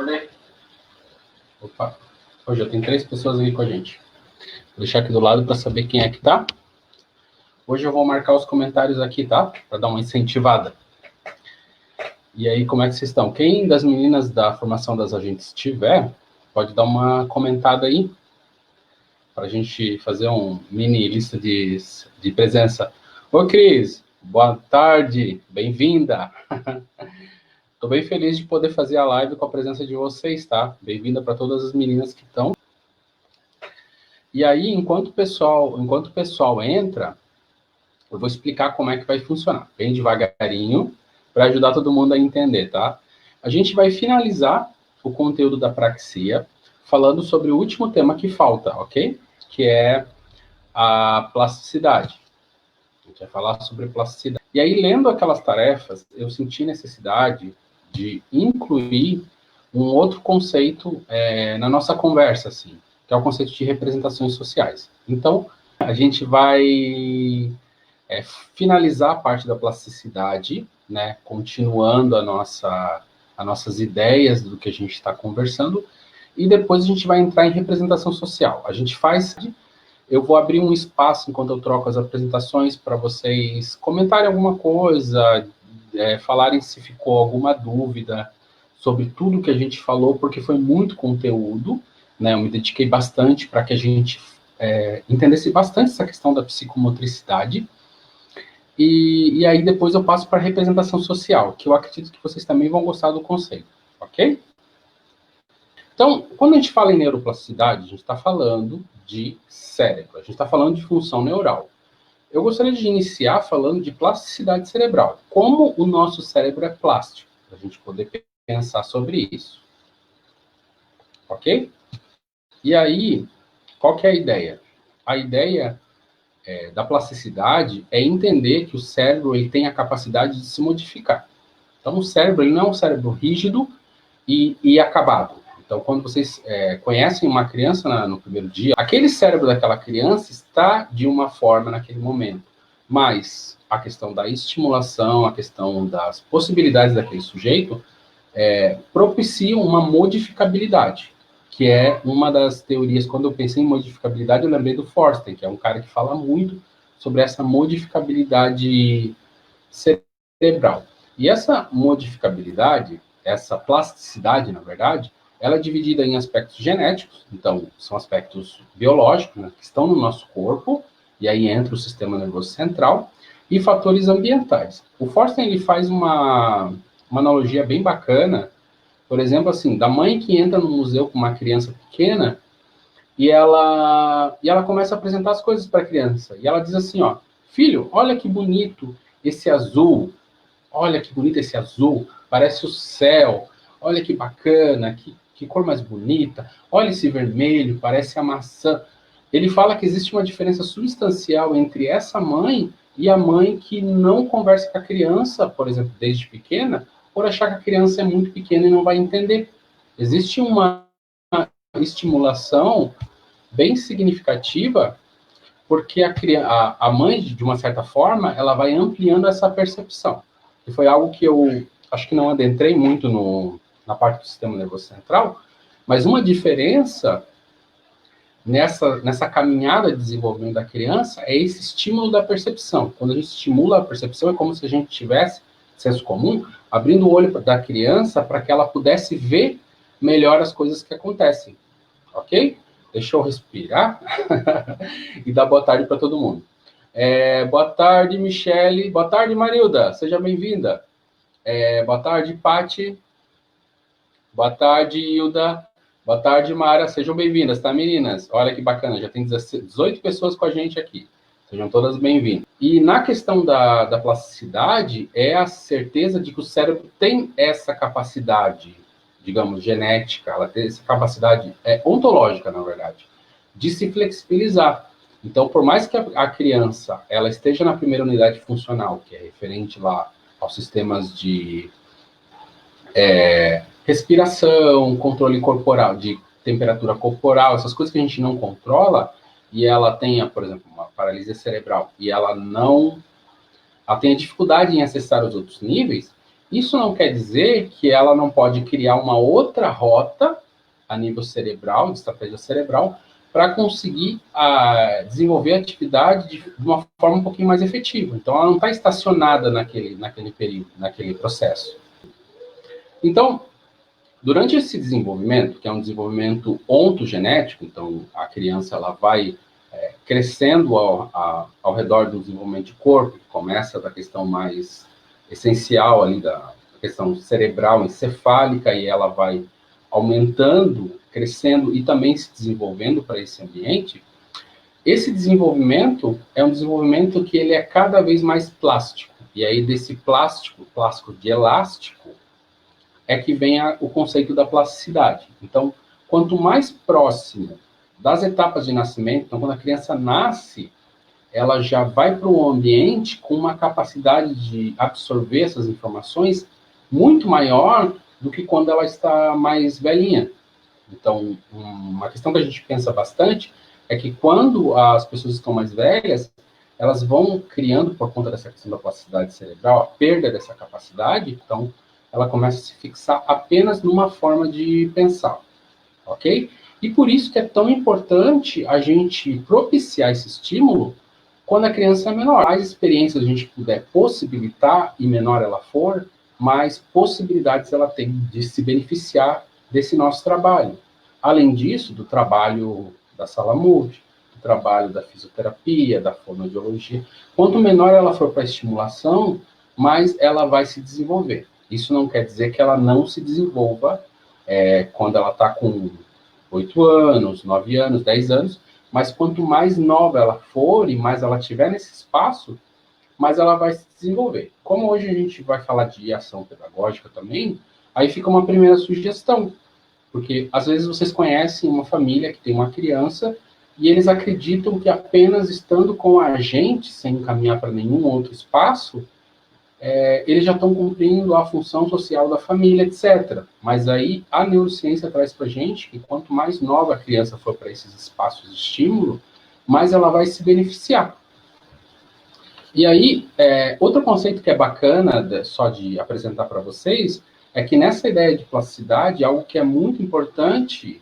Mandei. Opa, hoje já tem 3 pessoas aqui com a gente. Vou deixar aqui do lado para saber quem é que tá. Hoje eu vou marcar os comentários aqui, tá? Para dar uma incentivada. E aí, como é que vocês estão? Quem das meninas da formação das agentes tiver, pode dar uma comentada aí, para a gente fazer um mini lista de presença. Oi, Cris, boa tarde, bem-vinda. Estou bem feliz de poder fazer a live com a presença de vocês, tá? Bem-vinda para todas as meninas que estão. E aí, enquanto o pessoal entra, eu vou explicar como é que vai funcionar, bem devagarinho, para ajudar todo mundo a entender, tá? A gente vai finalizar o conteúdo da praxia falando sobre o último tema que falta, ok? Que é a plasticidade. A gente vai falar sobre plasticidade. E aí, lendo aquelas tarefas, eu senti necessidade de incluir um outro conceito na nossa conversa, assim, que é o conceito de representações sociais. Então, a gente vai finalizar a parte da plasticidade, né, continuando as nossas ideias do que a gente está conversando, e depois a gente vai entrar em representação social. A gente faz... Eu vou abrir um espaço, enquanto eu troco as apresentações, para vocês comentarem alguma coisa, falarem se ficou alguma dúvida sobre tudo que a gente falou, porque foi muito conteúdo, né? Eu me dediquei bastante para que a gente entendesse bastante essa questão da psicomotricidade. E aí depois eu passo para a representação social, que eu acredito que vocês também vão gostar do conceito, ok? Então, quando a gente fala em neuroplasticidade, a gente está falando de cérebro, a gente está falando de função neural. Eu gostaria de iniciar falando de plasticidade cerebral, como o nosso cérebro é plástico, para a gente poder pensar sobre isso, ok? E aí, qual que é a ideia? A ideia da plasticidade é entender que o cérebro ele tem a capacidade de se modificar. Então, o cérebro ele não é um cérebro rígido e acabado. Então, quando vocês conhecem uma criança no primeiro dia, aquele cérebro daquela criança está de uma forma naquele momento, mas a questão da estimulação, a questão das possibilidades daquele sujeito propiciam uma modificabilidade, que é uma das teorias. Quando eu pensei em modificabilidade, eu lembrei do Forster, que é um cara que fala muito sobre essa modificabilidade cerebral. E essa modificabilidade, essa plasticidade, na verdade, ela é dividida em aspectos genéticos, então são aspectos biológicos, né, que estão no nosso corpo, e aí entra o sistema nervoso central, e fatores ambientais. O Forster ele faz uma analogia bem bacana, por exemplo, assim, da mãe que entra no museu com uma criança pequena e ela começa a apresentar as coisas para a criança. E ela diz assim, ó, filho, olha que bonito esse azul, olha que bonito esse azul, parece o céu, olha que bacana, que cor mais bonita, olha esse vermelho, parece a maçã. Ele fala que existe uma diferença substancial entre essa mãe e a mãe que não conversa com a criança, por exemplo, desde pequena, por achar que a criança é muito pequena e não vai entender. Existe uma estimulação bem significativa, porque a mãe, de uma certa forma, ela vai ampliando essa percepção. E foi algo que eu acho que não adentrei muito na parte do sistema nervoso central, mas uma diferença nessa caminhada de desenvolvimento da criança é esse estímulo da percepção. Quando a gente estimula a percepção, é como se a gente tivesse, senso comum, abrindo o olho da criança para que ela pudesse ver melhor as coisas que acontecem. Ok? Deixa eu respirar e dar boa tarde para todo mundo. Boa tarde, Michele. Boa tarde, Marilda. Seja bem-vinda. Boa tarde, Pati. Boa tarde, Hilda. Boa tarde, Mara. Sejam bem-vindas, tá, meninas? Olha que bacana, já tem 18 pessoas com a gente aqui. Sejam todas bem-vindas. E na questão da plasticidade, é a certeza de que o cérebro tem essa capacidade, digamos, genética, ela tem essa capacidade ontológica, na verdade, de se flexibilizar. Então, por mais que a criança ela esteja na primeira unidade funcional, que é referente lá aos sistemas de respiração, controle corporal, de temperatura corporal, essas coisas que a gente não controla, e ela tenha, por exemplo, uma paralisia cerebral, e ela tenha dificuldade em acessar os outros níveis, Isso não quer dizer que ela não pode criar uma outra rota a nível cerebral, de estratégia cerebral, para conseguir desenvolver a atividade de uma forma um pouquinho mais efetiva. Então, ela não está estacionada naquele período, naquele processo. Então, durante esse desenvolvimento, que é um desenvolvimento ontogenético, então a criança ela vai crescendo ao redor do desenvolvimento de corpo, que começa da questão mais essencial ali da questão cerebral, encefálica, e ela vai aumentando, crescendo e também se desenvolvendo para esse ambiente. Esse desenvolvimento é um desenvolvimento que ele é cada vez mais plástico. E aí desse plástico de elástico, é que vem o conceito da plasticidade. Então, quanto mais próximo das etapas de nascimento, então quando a criança nasce, ela já vai para o ambiente com uma capacidade de absorver essas informações muito maior do que quando ela está mais velhinha. Então, uma questão que a gente pensa bastante é que quando as pessoas estão mais velhas, elas vão criando, por conta dessa questão da plasticidade cerebral, a perda dessa capacidade, então ela começa a se fixar apenas numa forma de pensar, ok? E por isso que é tão importante a gente propiciar esse estímulo quando a criança é menor. Mais experiências a gente puder possibilitar, e menor ela for, mais possibilidades ela tem de se beneficiar desse nosso trabalho. Além disso, do trabalho da sala multi, do trabalho da fisioterapia, da fonoaudiologia. Quanto menor ela for para a estimulação, mais ela vai se desenvolver. Isso não quer dizer que ela não se desenvolva quando ela está com 8 anos, 9 anos, 10 anos, mas quanto mais nova ela for e mais ela tiver nesse espaço, mais ela vai se desenvolver. Como hoje a gente vai falar de ação pedagógica também, aí fica uma primeira sugestão, porque às vezes vocês conhecem uma família que tem uma criança e eles acreditam que apenas estando com a gente, sem caminhar para nenhum outro espaço, eles já estão cumprindo a função social da família, etc. Mas aí a neurociência traz para a gente que quanto mais nova a criança for para esses espaços de estímulo, mais ela vai se beneficiar. E aí, outro conceito que é bacana, só de apresentar para vocês, é que nessa ideia de plasticidade, algo que é muito importante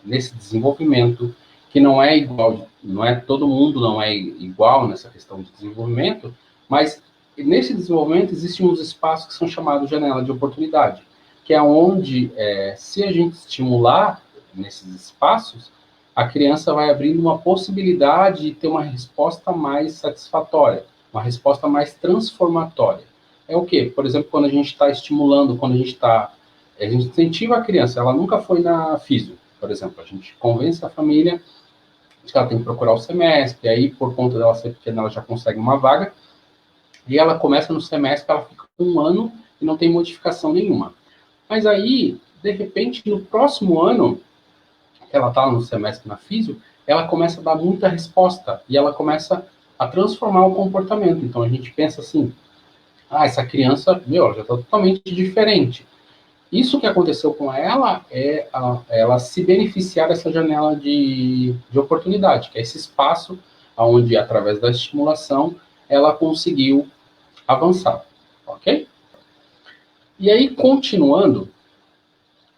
nesse desenvolvimento, que não é igual, não é todo mundo não é igual nessa questão de desenvolvimento, mas nesse desenvolvimento existem uns espaços que são chamados janela de oportunidade, que é onde, se a gente estimular nesses espaços, a criança vai abrindo uma possibilidade de ter uma resposta mais satisfatória, uma resposta mais transformatória. É o quê? Por exemplo, quando a gente está estimulando, quando a gente incentiva a criança, ela nunca foi na físio, por exemplo, a gente convence a família de que ela tem que procurar o semestre, e aí, por conta dela ser pequena, ela já consegue uma vaga, e ela começa no semestre, ela fica 1 ano e não tem modificação nenhuma. Mas aí, de repente, no próximo ano, que ela está no semestre na físio, ela começa a dar muita resposta e ela começa a transformar o comportamento. Então a gente pensa assim, essa criança, ela já está totalmente diferente. Isso que aconteceu com ela é ela se beneficiar dessa janela de oportunidade, que é esse espaço onde, através da estimulação, ela conseguiu avançar, ok? E aí, continuando,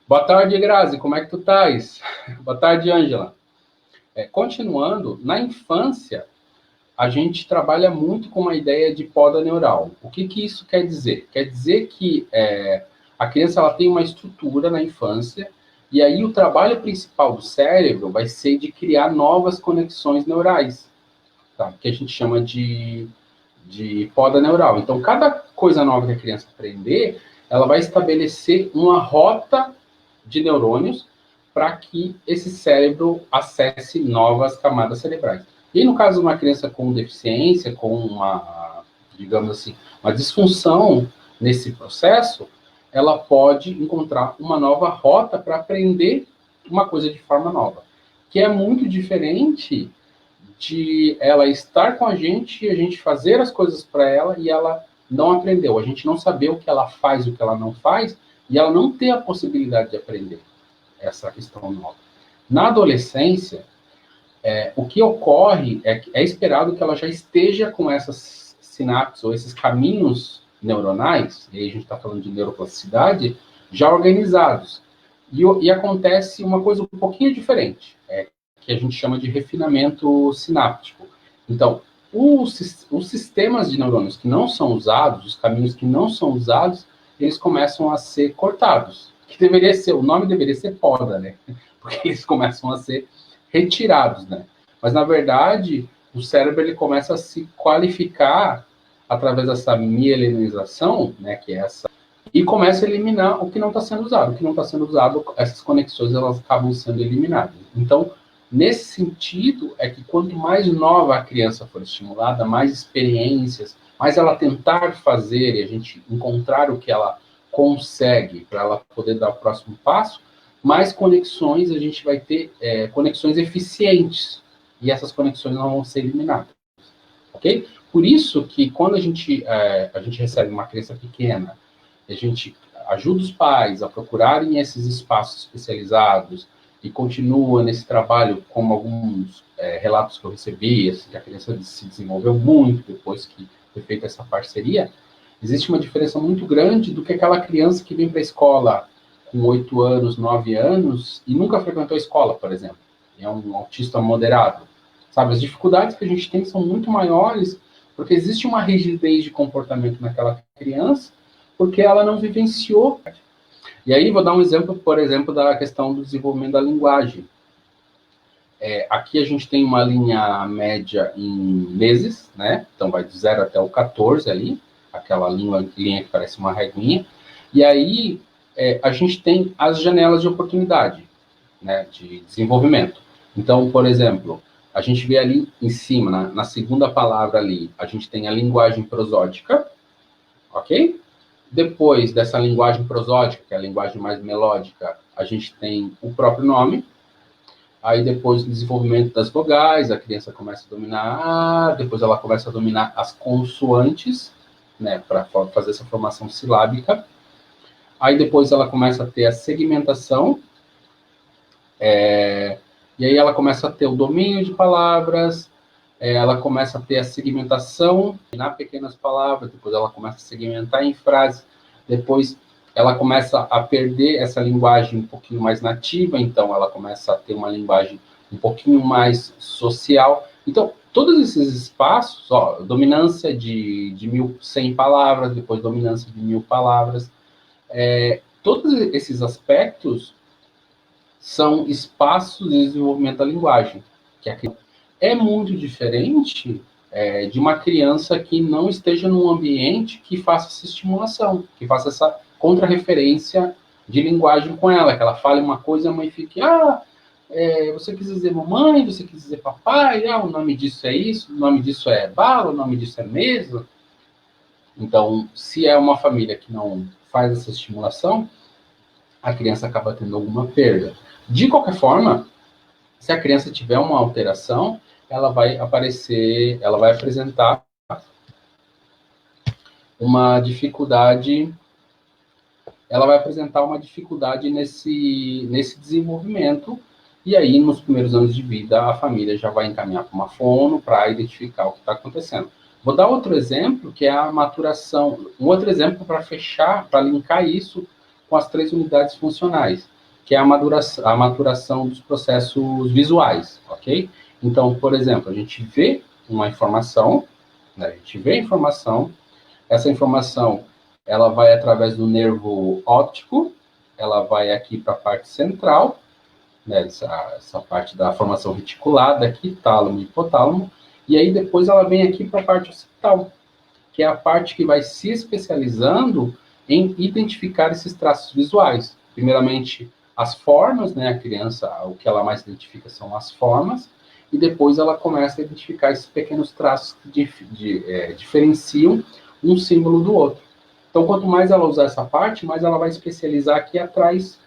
boa tarde, Grazi, como é que tu estás? Boa tarde, Ângela. Continuando, na infância, a gente trabalha muito com uma ideia de poda neural. O que isso quer dizer? Quer dizer que a criança ela tem uma estrutura na infância, e aí o trabalho principal do cérebro vai ser de criar novas conexões neurais, tá? Que a gente chama de poda neural. Então, cada coisa nova que a criança aprender, ela vai estabelecer uma rota de neurônios para que esse cérebro acesse novas camadas cerebrais. E no caso de uma criança com deficiência, com uma, digamos assim, uma disfunção nesse processo, ela pode encontrar uma nova rota para aprender uma coisa de forma nova, que é muito diferente de ela estar com a gente e a gente fazer as coisas para ela e ela não aprendeu, a gente não saber o que ela faz e o que ela não faz, e ela não ter a possibilidade de aprender essa questão nova. Na adolescência, o que ocorre é esperado que ela já esteja com essas sinapses ou esses caminhos neuronais, e aí a gente está falando de neuroplasticidade, já organizados. E acontece uma coisa um pouquinho diferente, que a gente chama de refinamento sináptico. Então, os sistemas de neurônios que não são usados, os caminhos que não são usados, eles começam a ser cortados. Que deveria ser, o nome deveria ser poda, né? Porque eles começam a ser retirados, né? Mas, na verdade, o cérebro ele começa a se qualificar através dessa mielinização, né, que é essa, e começa a eliminar o que não está sendo usado. O que não está sendo usado, essas conexões, elas acabam sendo eliminadas. Então, nesse sentido, é que quanto mais nova a criança for estimulada, mais experiências, mais ela tentar fazer e a gente encontrar o que ela consegue para ela poder dar o próximo passo, mais conexões a gente vai ter, conexões eficientes, e essas conexões não vão ser eliminadas, ok? Por isso que quando a gente recebe uma criança pequena, a gente ajuda os pais a procurarem esses espaços especializados e continua nesse trabalho, como alguns relatos que eu recebi, assim, que a criança se desenvolveu muito depois que foi feita essa parceria, existe uma diferença muito grande do que aquela criança que vem para a escola com 8 anos, 9 anos e nunca frequentou a escola, por exemplo. É um autista moderado. Sabe, as dificuldades que a gente tem são muito maiores porque existe uma rigidez de comportamento naquela criança porque ela não vivenciou. E aí vou dar um exemplo, por exemplo, da questão do desenvolvimento da linguagem. Aqui a gente tem uma linha média em meses, né? Então vai de 0 até o 14 ali, aquela linha que parece uma reguinha. E aí a gente tem as janelas de oportunidade, né, de desenvolvimento. Então, por exemplo, a gente vê ali em cima, na segunda palavra ali, a gente tem a linguagem prosódica, ok? Depois dessa linguagem prosódica, que é a linguagem mais melódica, a gente tem o próprio nome. Aí depois do desenvolvimento das vogais, a criança começa a dominar depois ela começa a dominar as consoantes, né, para fazer essa formação silábica. Aí depois ela começa a ter a segmentação, e aí ela começa a ter o domínio de palavras, ela começa a ter a segmentação na pequenas palavras, depois ela começa a segmentar em frases, depois ela começa a perder essa linguagem um pouquinho mais nativa, então ela começa a ter uma linguagem um pouquinho mais social. Então, todos esses espaços, dominância de 1.100 palavras, depois dominância de 1.000 palavras, todos esses aspectos são espaços de desenvolvimento da linguagem, que é muito diferente de uma criança que não esteja num ambiente que faça essa estimulação, que faça essa contra-referência de linguagem com ela, que ela fale uma coisa e a mãe fique, você quis dizer mamãe, você quis dizer papai, o nome disso é isso, o nome disso é bala, o nome disso é mesa. Então, se é uma família que não faz essa estimulação, a criança acaba tendo alguma perda. De qualquer forma, se a criança tiver uma alteração, ela vai apresentar uma dificuldade, nesse desenvolvimento, e aí, nos primeiros anos de vida, a família já vai encaminhar para uma fono para identificar o que está acontecendo. Vou dar outro exemplo, que é a maturação, um outro exemplo para fechar, para linkar isso com as 3 unidades funcionais, que é a maturação dos processos visuais, ok? Então, por exemplo, a gente vê uma informação, né? Essa informação, ela vai através do nervo óptico, ela vai aqui para a parte central, né? Essa parte da formação reticulada aqui, tálamo e hipotálamo, e aí depois ela vem aqui para a parte occipital, que é a parte que vai se especializando em identificar esses traços visuais. Primeiramente, as formas, né? A criança, o que ela mais identifica são as formas, e depois ela começa a identificar esses pequenos traços que diferenciam um símbolo do outro. Então, quanto mais ela usar essa parte, mais ela vai especializar aqui atrás.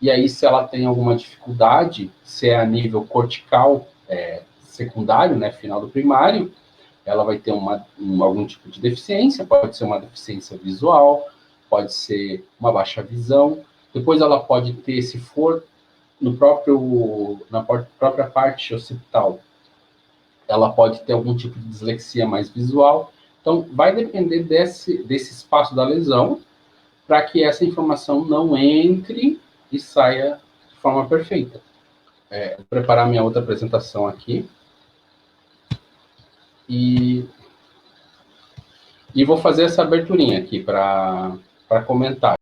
E aí, se ela tem alguma dificuldade, se é a nível cortical secundário, né, final do primário, ela vai ter algum tipo de deficiência, pode ser uma deficiência visual, pode ser uma baixa visão. Depois ela pode ter, se for na própria parte occipital, ela pode ter algum tipo de dislexia mais visual. Então, vai depender desse espaço da lesão para que essa informação não entre e saia de forma perfeita. Vou preparar minha outra apresentação aqui. E vou fazer essa aberturinha aqui para comentar.